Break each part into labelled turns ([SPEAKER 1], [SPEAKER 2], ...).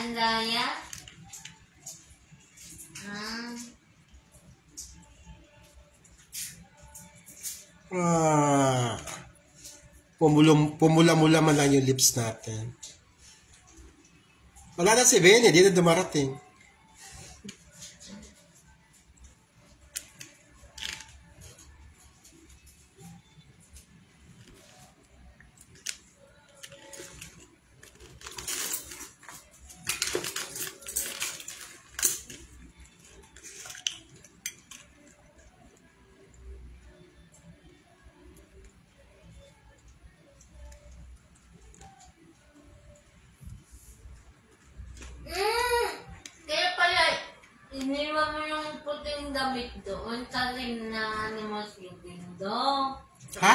[SPEAKER 1] Andaya?
[SPEAKER 2] Pumula-mula man lang yung lips natin. Wala na si Benny, di na dumarating.
[SPEAKER 1] Kaya pala, iniwan mo yung puting damit doon sa rin na ni mo si Dindo.
[SPEAKER 2] Ha?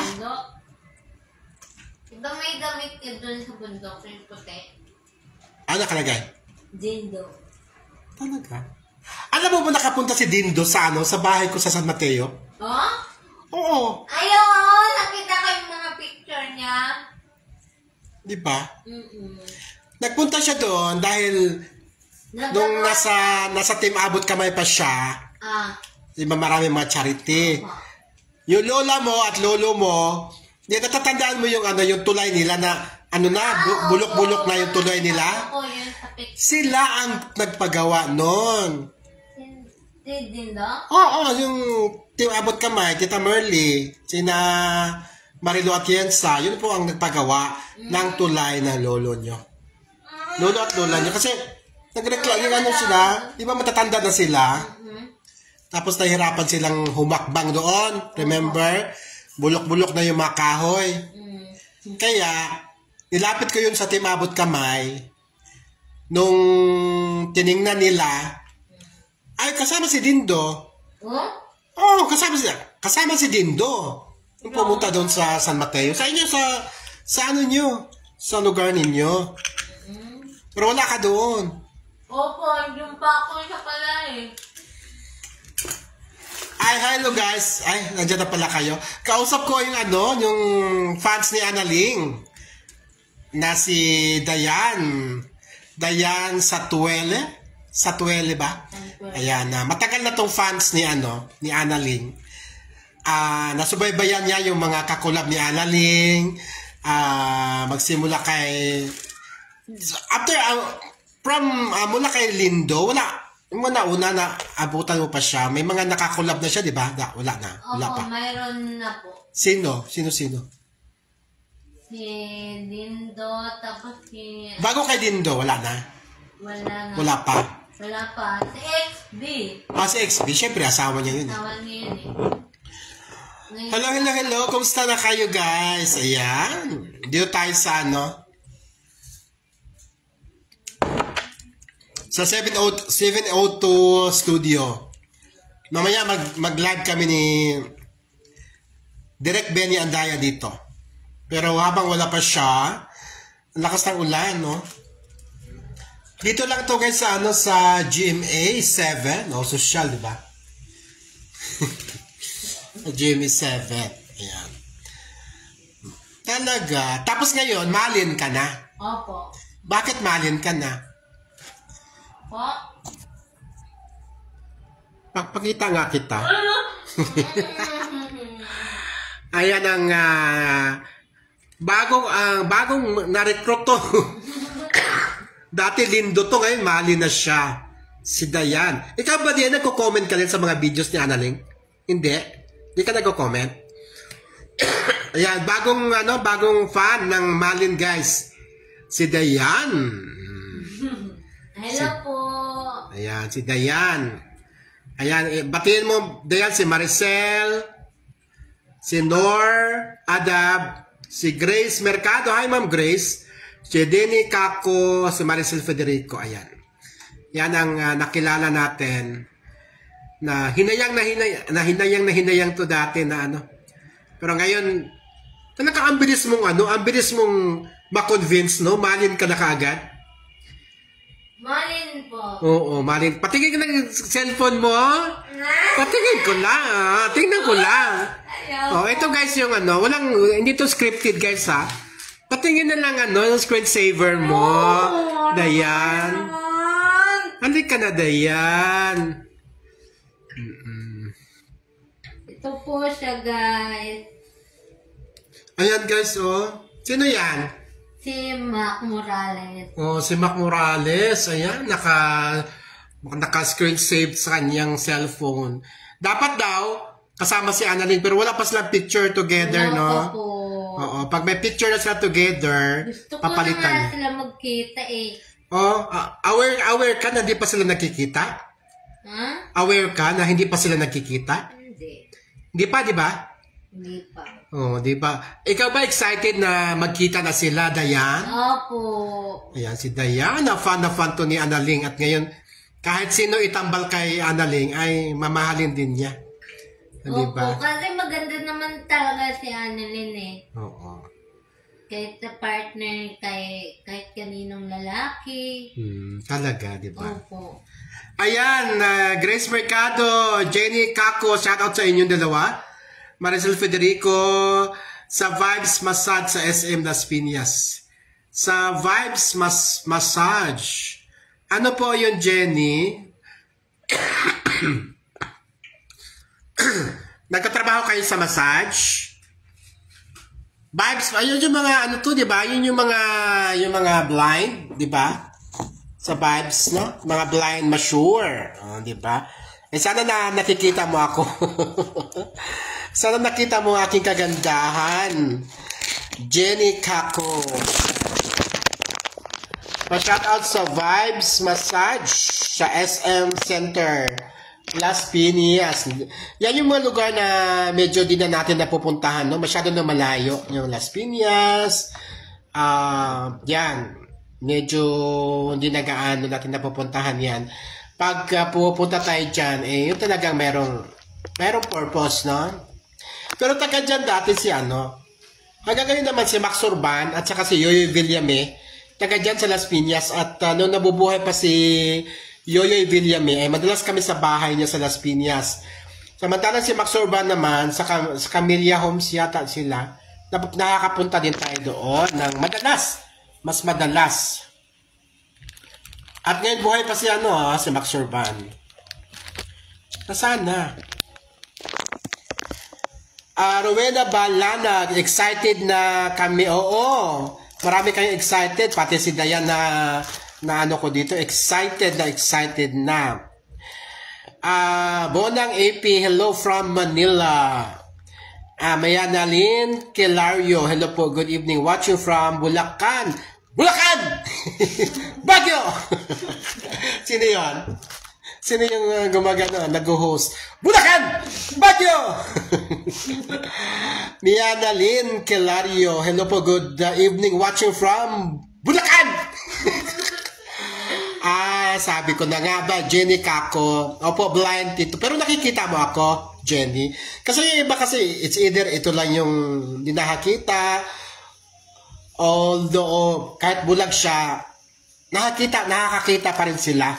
[SPEAKER 1] Diba may damit ka doon sa bundok yung puti?
[SPEAKER 2] Ano nakalagay?
[SPEAKER 1] Dindo.
[SPEAKER 2] Talaga? Alam mo ba nakapunta si Dindo sa sa bahay ko sa San Mateo?
[SPEAKER 1] Oh?
[SPEAKER 2] Oo.
[SPEAKER 1] Ayaw, nakita ko yung mga picture niya.
[SPEAKER 2] Di ba?
[SPEAKER 1] Mm-mm.
[SPEAKER 2] Nagpunta siya doon dahil nung nasa Team Abot Kamay pa siya, di ba marami mga charity. Yung lola mo at lolo mo, di natatandaan mo yung yung tulay nila na bulok-bulok na yung tulay nila? Sila ang nagpagawa noon.
[SPEAKER 1] Dindo?
[SPEAKER 2] Oo, yung Team Abot Kamay, Tita Merly, sina Marilo Atienza, yun po ang nagpagawa ng tulay ng lolo nyo. Lolo at lola nyo. Kasi nagreklamo yung sila, di ba matatanda na sila? Tapos nahirapan silang humakbang doon. Remember? Bulok-bulok na yung mga kahoy. Kaya, nilapit ko yun sa Team Abot Kamay. Nung tiningnan nila, ay kasama si Dindo. Oh, kasama si Dindo. Yung pumunta doon sa San Mateo. Sa inyo, sa ano nyo? Sa lugar ninyo. Pero wala ka doon.
[SPEAKER 1] Opo, yung pa ako sa pala eh.
[SPEAKER 2] Ay, hello guys. Ay, nandiyan na pala kayo. Kausap ko yung yung fans ni Analing. Na si Dayan. Dayan Satuele. Satuele ba? Ayan, matagal na tong fans ni ni Analing. Nasubaybayan niya yung mga kakulab ni Analing. Magsimula kay after mula kay Lindo, una na abutan mo pa siya. May mga nakakulab na siya, di ba? Wala na. Wala pa.
[SPEAKER 1] Mayroon na po.
[SPEAKER 2] Sino?
[SPEAKER 1] Si Dindo, tapos si...
[SPEAKER 2] Bago kay Dindo, wala na?
[SPEAKER 1] Wala na.
[SPEAKER 2] Wala pa?
[SPEAKER 1] Wala pa. Si XB.
[SPEAKER 2] Si XB. Siyempre, asawa niya yun.
[SPEAKER 1] Asawa niya yun eh.
[SPEAKER 2] Hello. Kumusta na kayo, guys? Ayan. Dito tayo sa sa 702 studio. Mamaya mag-live kami ni Direk Benny Andaya dito. Pero habang wala pa siya, ang lakas ng ulan, no? Dito lang to guys sa GMA 7, social, di ba? GMA 7. Ayan. Talaga. Tapos ngayon, malin ka na.
[SPEAKER 1] Opo.
[SPEAKER 2] Bakit malin ka na?
[SPEAKER 1] Po?
[SPEAKER 2] Pakita nga kita. Ayan ang bagong na-recruit to. Dati Lindo to, ngayon mali na siya. Si Dayan. Ikaw ba diyan nagko-comment ka rin sa mga videos ni Analing? Hindi? Hindi ka nagko-comment? Ayan, bagong fan ng Malin guys. Si Dayan.
[SPEAKER 1] Hello po.
[SPEAKER 2] Ayan, si Dayan. Ayan, batiin mo, Dayan, si Maricel, si Nor, Adab, si Grace Mercado. Hi, Ma'am Grace. Si Denny Kako, si Maricel Federico. Ayan. Yan ang nakilala natin na hinayang to dati na Pero ngayon, talaga ang bilis mong ma-convince, no? Malin ka na kaagad.
[SPEAKER 1] Malin po.
[SPEAKER 2] Oo, malin. Patingin ka ng cellphone mo. Patingin ko lang. Tingnan ko lang. Oh, ito guys yung hindi to scripted guys ha. Patingin na lang yung screensaver mo. Dayan.
[SPEAKER 1] Naman.
[SPEAKER 2] Halika na, Dayan.
[SPEAKER 1] Ito po siya, guys.
[SPEAKER 2] Ayan, guys, oh. Sino yan?
[SPEAKER 1] Si Mac Morales.
[SPEAKER 2] Oh, si Mac Morales. Ayan, naka-screen save sa kanyang cellphone. Dapat daw, kasama si Annalyn, pero wala pa silang picture together,
[SPEAKER 1] Wala
[SPEAKER 2] no?
[SPEAKER 1] pa po.
[SPEAKER 2] Oo, pag may picture na sila together,
[SPEAKER 1] Gusto ko na nga
[SPEAKER 2] papalitan.
[SPEAKER 1] sila magkita eh.
[SPEAKER 2] Oh, aware ka na hindi pa sila nakikita?
[SPEAKER 1] Ha?
[SPEAKER 2] Aware ka na hindi pa sila nakikita?
[SPEAKER 1] Hindi.
[SPEAKER 2] Hindi pa, di ba?
[SPEAKER 1] Hindi pa.
[SPEAKER 2] Oh, di ba? Ikaw ba excited na magkita na sila, Dayan?
[SPEAKER 1] Opo.
[SPEAKER 2] Ayan, si Dayan, na fan to ni Annalyn. At ngayon, kahit sino itambal kay Annalyn, ay mamahalin din niya. Di
[SPEAKER 1] Opo,
[SPEAKER 2] ba?
[SPEAKER 1] kasi maganda naman talaga si Annalyn eh.
[SPEAKER 2] Oo.
[SPEAKER 1] Kahit sa partner, kahit kaninong lalaki.
[SPEAKER 2] Talaga, di ba?
[SPEAKER 1] Opo.
[SPEAKER 2] Ayan, Grace Mercado, Jenny Kako, shout out sa inyong dalawa. Maricel Federico, sa Vibes Massage sa SM Las Piñas. Sa Vibes Massage. Ano po yun, Jenny? Nagkatrabaho kayo sa massage? Vibes, ayun yung mga ano to, 'di ba? Yun yung mga blind, 'di ba? Sa Vibes, no? Mga blind masseur, 'di ba? Eh sana na nakikita mo ako. Sana nakita mo ang aking kagandahan. Jenny Kako. Pa-shout out sa Vibes Massage sa SM Center, Las Piñas. Yan yung mga lugar na medyo di na natin napupuntahan, no? Masyado na malayo. Yung Las Piñas, yan. Medyo hindi na gaano natin napupuntahan yan. Pag pupunta tayo dyan, eh, yun talagang merong purpose, no? Pero taga dyan dati si hanggang ngayon naman si Max Urban at saka si Yoyoy Villame, taga dyan sa Las Piñas. At nung nabubuhay pa si Yoyoy Villame, ay madalas kami sa bahay niya sa Las Piñas. Samantalang si Max Urban naman, sa Camellia Homes yata sila, nakakapunta din tayo doon ng mas madalas. At ngayon buhay pa si si Max Urban. Nasaan na? Rowena Balana, excited na kami. Oo, marami kayong excited. Pati si Dayan na ko dito, excited na. Bonang AP, hello from Manila. Mayanalyn Kilario, hello po, good evening. Watching from Bulacan. Baguio. Sino yun? Sino yung nag-host? Bulacan! Baguio! Mayanalyn Kilario, hello po, good evening. Watching from Bulacan! Sabi ko na nga ba, Jenny Kako. Opo, blind dito. Pero nakikita mo ako, Jenny. Kasi iba kasi, it's either ito lang yung hindi nakakita. Although, kahit bulag siya, nakakakita pa rin sila.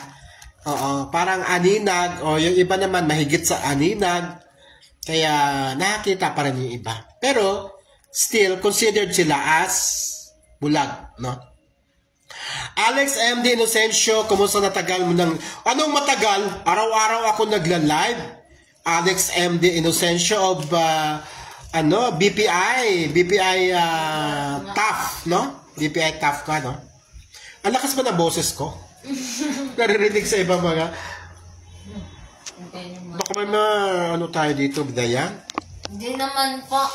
[SPEAKER 2] Oo, parang aninag, o yung iba naman mahigit sa aninag. Kaya, nakakita pa rin yung iba. Pero, still, considered sila as bulag, no? Alex MD Inocencio, kumusta natagal mo ng... Anong matagal? Araw-araw ako nagla-live. Alex MD Inocencio of BPI TAF, no? BPI TAF ka, no? Ang lakas pa ng boses ko. Naririnig sa iba mga... Baka may tayo dito, Dayan?
[SPEAKER 1] Hindi naman po.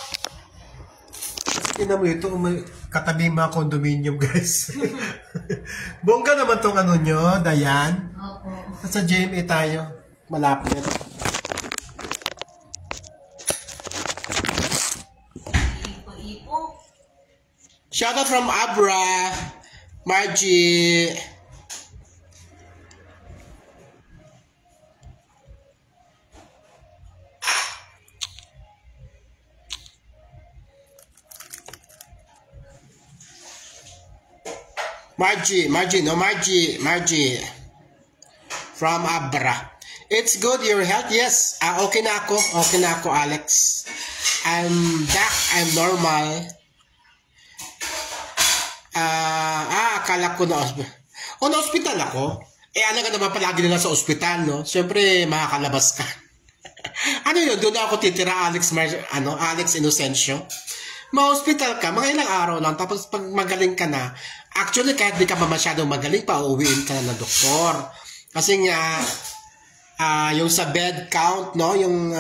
[SPEAKER 2] Tingnan mo ito, may katabi mga condominium, guys. Bongga naman tong nyo, Dayan.
[SPEAKER 1] Opo.
[SPEAKER 2] Sa JMA tayo. Malapit.
[SPEAKER 1] Ipo-ipo.
[SPEAKER 2] Shoutout from Abra, Margie. Margie. From Abra. It's good, your health? Yes. Okay na ako, Alex. I'm back. I'm normal. Akala ko na. O na-hospital ako. Alam ka naman palagi nila sa ospital, no? Siyempre, makakalabas ka. Ano yun? Doon ako titira, Alex Inocencio. Ma-hospital ka, mga ilang araw lang, tapos pag magaling ka na, actually, kahit di ka pa masyadong magaling, pauwiin ka na ng doktor. Kasi nga, yung sa bed count, no? Yung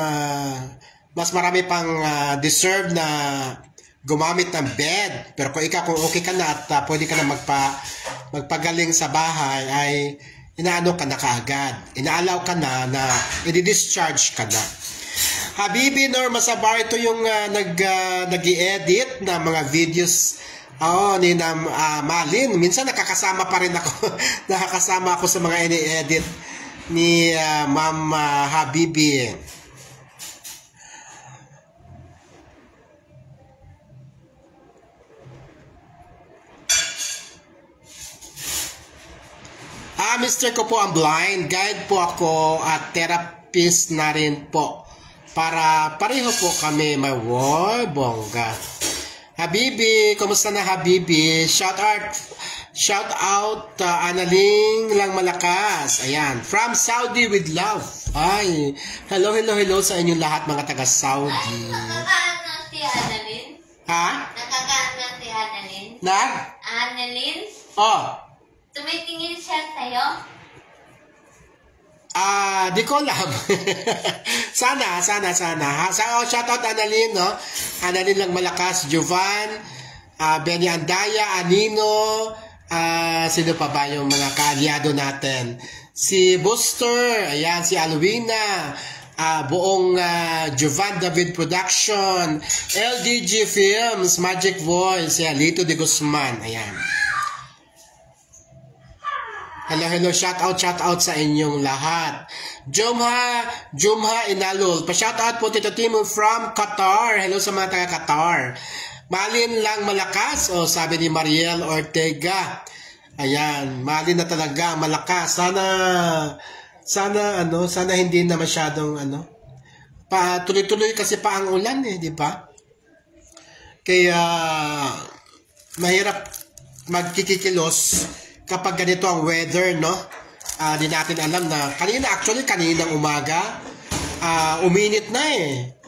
[SPEAKER 2] mas marami pang deserve na gumamit ng bed. Pero kung okay ka na at pwede ka na magpagaling sa bahay, ay inaano ka na kaagad. Inaalaw ka na i-discharge ka na. Habibi Nor Masabar, ito yung nag-i-edit na mga videos ni Malin. Minsan nakakasama pa rin ako. Nakakasama ako sa mga ini-edit ni Ma'am Habibi. Mr. ko po ang blind. Guide po ako at therapist na rin po. Para pareho po kami may bongga. Habibi, kumusta na Habibi? Shout out Analing Lang Malakas. Ayan, from Saudi with love. Ay, hello sa inyong lahat mga taga Saudi.
[SPEAKER 1] Nakakaano si Annalyn?
[SPEAKER 2] Ha?
[SPEAKER 1] Nakakaano si Annalyn? Annalyn?
[SPEAKER 2] Oh.
[SPEAKER 1] Tumitingin siya sa'yo?
[SPEAKER 2] Di ko alam. sana. Shout out Annalyn, no? Annalyn Lang Malakas, Jovan, Benny Andaya, Anino, sino pa ba yung mga kaalyado natin? Si Buster, ayan, si Alwina, buong Jovan David Production, LDG Films, Magic Voice, Lito de Guzman, ayan. Hello, shout out sa inyong lahat. Jumha Inalul. Pa-shout out po Tito Timo from Qatar. Hello sa mga taga Qatar. Malin Lang Malakas. Sabi ni Mariel Ortega. Ayan, malin na talaga, malakas. Sana hindi na masyadong tuloy-tuloy kasi pa ang ulan di ba? Kaya mahirap magkikikilos kapag ganito ang weather, no? Di natin alam na kaninang umaga, uminit na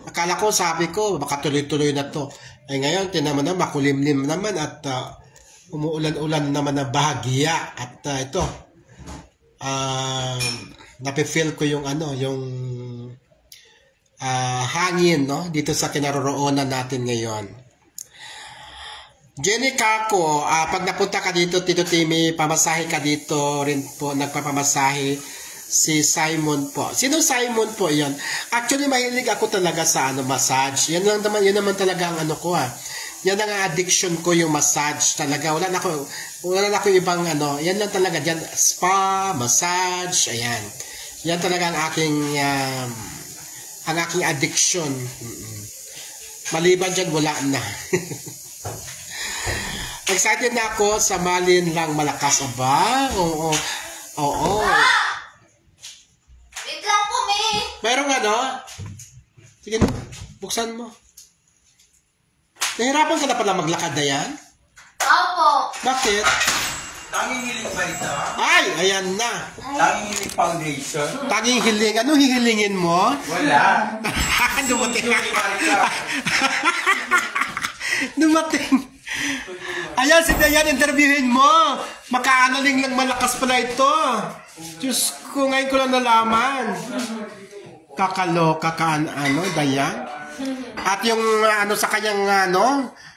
[SPEAKER 2] Akala ko, sabi ko, baka tuloy-tuloy na to. Ngayon, tinaman na, makulimlim naman at umuulan-ulan naman na bahagya. At ito, napifeel ko yung hangin, no? Dito sa kinaroroonan natin ngayon. Jenny Kako, pag napunta ka dito, Tito Timmy, pamasahe ka dito rin po, nagpapamasahe si Simon po. Sino Simon po yan? Actually, mahilig ako talaga sa massage. Yan naman talaga ang ko Yan ang addiction ko, yung massage talaga. Wala na ako ibang yan lang talaga dyan. Spa, massage, ayan. Yan talaga ang aking addiction. Maliban dyan, wala na. Excited na ako sa Malin Lang Malakas. Aba? Oo.
[SPEAKER 1] Wait lang po, May.
[SPEAKER 2] Merong sige, buksan mo. Nahirapan ka na pala maglakad na yan?
[SPEAKER 1] Opo.
[SPEAKER 2] Bakit?
[SPEAKER 3] Tanging hiling ba ito?
[SPEAKER 2] Ay, ayan na.
[SPEAKER 3] Tanging hiling foundation?
[SPEAKER 2] Tanging hiling. Ano hihilingin mo?
[SPEAKER 3] Wala.
[SPEAKER 2] Dumating. Dumating. Ayan, si Dayan, interviewin mo. Makaanaling Lang Malakas pala ito. Diyos ko, ngayon ko lang nalaman. Kakaloka ka, Dayan. At yung, sa kanyang,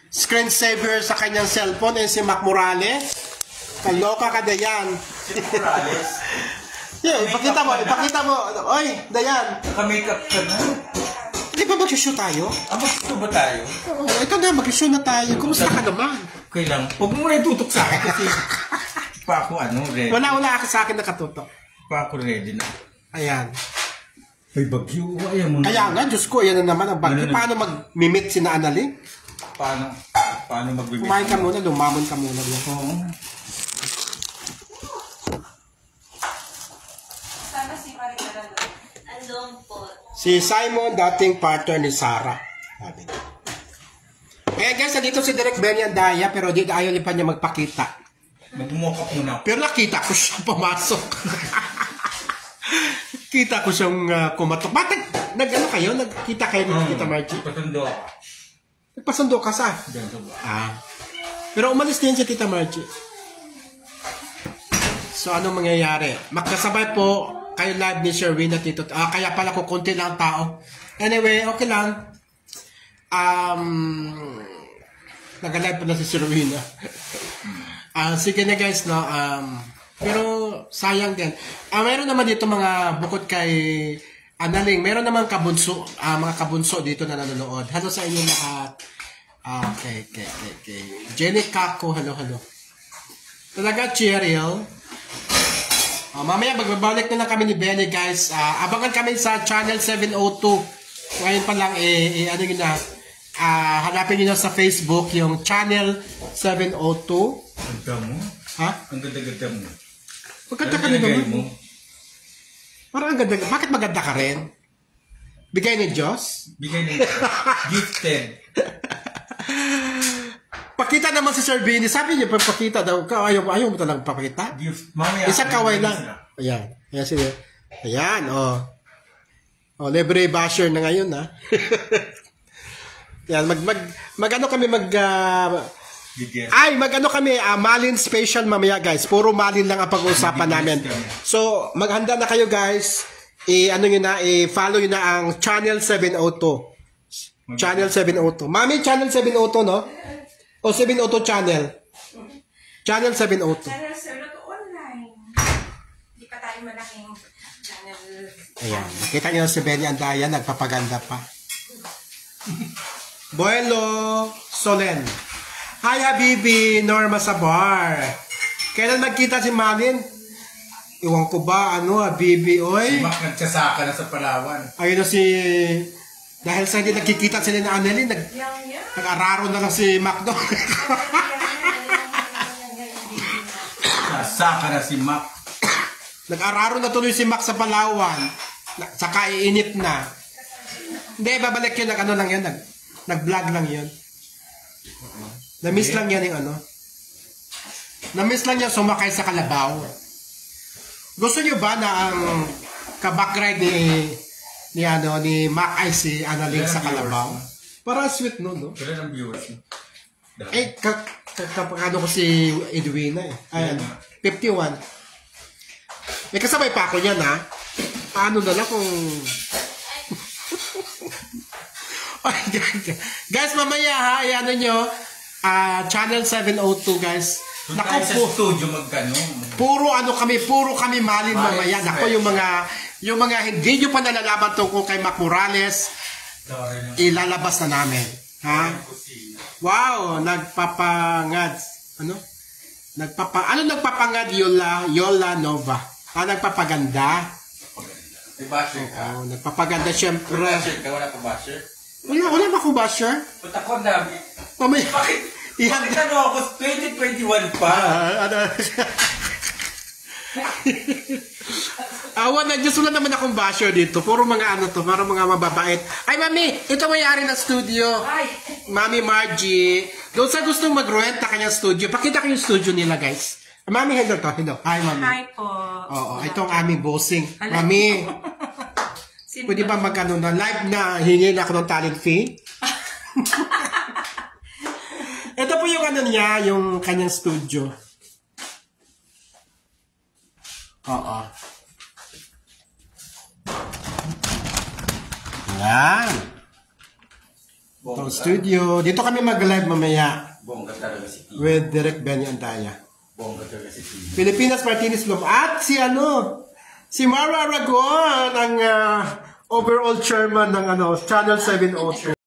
[SPEAKER 2] screensaver sa kanyang cellphone, si Mac Morales. Kaloka ka, Dayan.
[SPEAKER 3] Morales?
[SPEAKER 2] Yeah, ipakita mo. Oy, Dayan.
[SPEAKER 3] Naka-makeup ka na?
[SPEAKER 2] Di ba mag-shoot tayo?
[SPEAKER 3] Mag-shoot ba tayo?
[SPEAKER 2] Ito na, mag-shoot na tayo. Kumusta ka naman?
[SPEAKER 3] Okay lang. Huwag mo muna itutok sa akin kasi pa ako ready.
[SPEAKER 2] Wala ako sa akin nakatutok.
[SPEAKER 3] Pa ako ready na.
[SPEAKER 2] Ayan.
[SPEAKER 3] Ay, bagyo. Ayaw mo na.
[SPEAKER 2] Kaya nga, Diyos ko, yan na naman ang bagyo. Paano mag-mimit si na Annalyn?
[SPEAKER 3] Paano mag-mimit?
[SPEAKER 2] Kumain ka muna, lumamon ka muna.
[SPEAKER 3] Oo.
[SPEAKER 1] Sana si Marita lang. Andong po.
[SPEAKER 2] Si Simon, dating partner ni Sarah. Sabi niya. Guys, nandito si Direk Benny Andaya, pero ayaw pa niya magpakita.
[SPEAKER 3] Mag-mock up muna ako.
[SPEAKER 2] Pero nakita ko siya pumasok. Kita ko siyang kumatok. Bakit? Nag-ano kayo? Nagkita kayo ni Tita Margie?
[SPEAKER 3] Patundo ako.
[SPEAKER 2] Nagpasundo ka sa?
[SPEAKER 3] Diyan sa ba?
[SPEAKER 2] Pero umalis din si Tita Margie. So, anong mangyayari? Magkasabay po kayo live ni Sherwin at Tito. Kaya pala ko konti lang tao. Anyway, okay lang. Nag-live pa na si Sherwin. Sige na guys, no? Pero sayang din. Meron naman dito mga bukod kay Analing. Meron naman kabunso, mga kabunso dito na nanonood. Hello sa inyo lahat. Okay. Jenny Kako, hello. Talaga, Cheryl. Mamaya magbabalik na lang kami ni Benny guys. Abangan kami sa channel 702. Ngayon pa lang ano yun na, hanapin nyo na sa Facebook yung channel 702.
[SPEAKER 3] Ganda mo?
[SPEAKER 2] Ha?
[SPEAKER 3] Ang ganda-ganda mo.
[SPEAKER 2] Maganda ka
[SPEAKER 3] Ano
[SPEAKER 2] rin
[SPEAKER 3] nilagay
[SPEAKER 2] naman.
[SPEAKER 3] mo?
[SPEAKER 2] Parang ang ganda. Bakit maganda ka rin? Bigay ni Diyos?
[SPEAKER 3] Bigay ng gifted.
[SPEAKER 2] Pakita naman si Sir Vinny. Sabi niya, pakita daw. Ayaw mo talagang papakita?
[SPEAKER 3] Gift. Mamaya.
[SPEAKER 2] Isang kaway lang. Ayan. Ayan sila. Ayan, libre basher na ngayon, ha? Yan, mag-ano kami, mag-ano kami, Malin special mamaya, guys. Puro Malin lang ang pag-uusapan namin. So, maghanda na kayo, guys. Follow nyo na ang Channel 702. Channel 702. Mami, Channel 702, no? O 702 Channel. Channel 702.
[SPEAKER 4] Channel 702 online. Hindi pa tayo malaking channel.
[SPEAKER 2] Ayan. Nakita nyo si Benny Andaya, nagpapaganda pa. Buelo Solen. Hi, Habibi. Norma Sabar. Kailan magkita si Malin? Iwan ko ba, Habibi, oy?
[SPEAKER 3] Si Mac nagsasaka na sa Palawan.
[SPEAKER 2] Ayun na si... Dahil sa hindi nagkikita sila na Annalyn, nag-araro na lang si Macdo.
[SPEAKER 3] Sasaka na si Mac.
[SPEAKER 2] Nag-araro na tuloy si Mac sa Palawan. Saka iinip na. Hindi, babalik yun. Lang yun. Nag-vlog lang yun. Na-miss lang yan yung Na-miss lang yan sumakay sa kalabaw. Gusto nyo ba na ang kabakride ni Mac ay si Annalyn sa kalabaw? Para sweet no?
[SPEAKER 3] Wala ng viewers.
[SPEAKER 2] Kapag ko si Edwina Ayan, 51. May kasabay pa ako yan, ha? Paano na lang kung... Guys, mamaya, ha? Ayan nyo. Channel 702, guys.
[SPEAKER 3] Naku po. Sa studio magkano?
[SPEAKER 2] Puro kami Malin mamaya. Naku, yung mga hindi nyo pa nalalaman tungkol kay Mac Morales, ilalabas na namin. Ha? Wow, nagpapangad. Nagpapangad Yola Nova. Nagpapaganda.
[SPEAKER 3] Basher ka?
[SPEAKER 2] Nagpapaganda syempre.
[SPEAKER 3] Basher ka? Wala ka basher?
[SPEAKER 2] Wala ba ko basher?
[SPEAKER 3] Punta ko ang dami.
[SPEAKER 2] Mamaya.
[SPEAKER 3] Bakit ako? 2021 pa.
[SPEAKER 2] Wala naman akong basher dito. Puro mga parang mga mababait. Ay, Mami, ito may-ari ng studio. Mami Margie. Doon sa gustong mag-rent na kanyang studio, pakita ko yung studio nila, guys. Mami, hello. Hi, Mami.
[SPEAKER 4] Hi po.
[SPEAKER 2] Oo, ito ang aming bossing. Mami, pwede ba na live na hingin ako ng talent fee? Ito po yung niya, yung kanyang studio. Oo. Yan. Itong studio. Dito kami mag-live mamaya.
[SPEAKER 3] Bongga talaga si Tito.
[SPEAKER 2] With Direct Benny Andaya.
[SPEAKER 3] Bongga talaga si Tito.
[SPEAKER 2] Pilipinas Martinez Love. At si Mara Aragon, ang overall chairman ng Channel 702.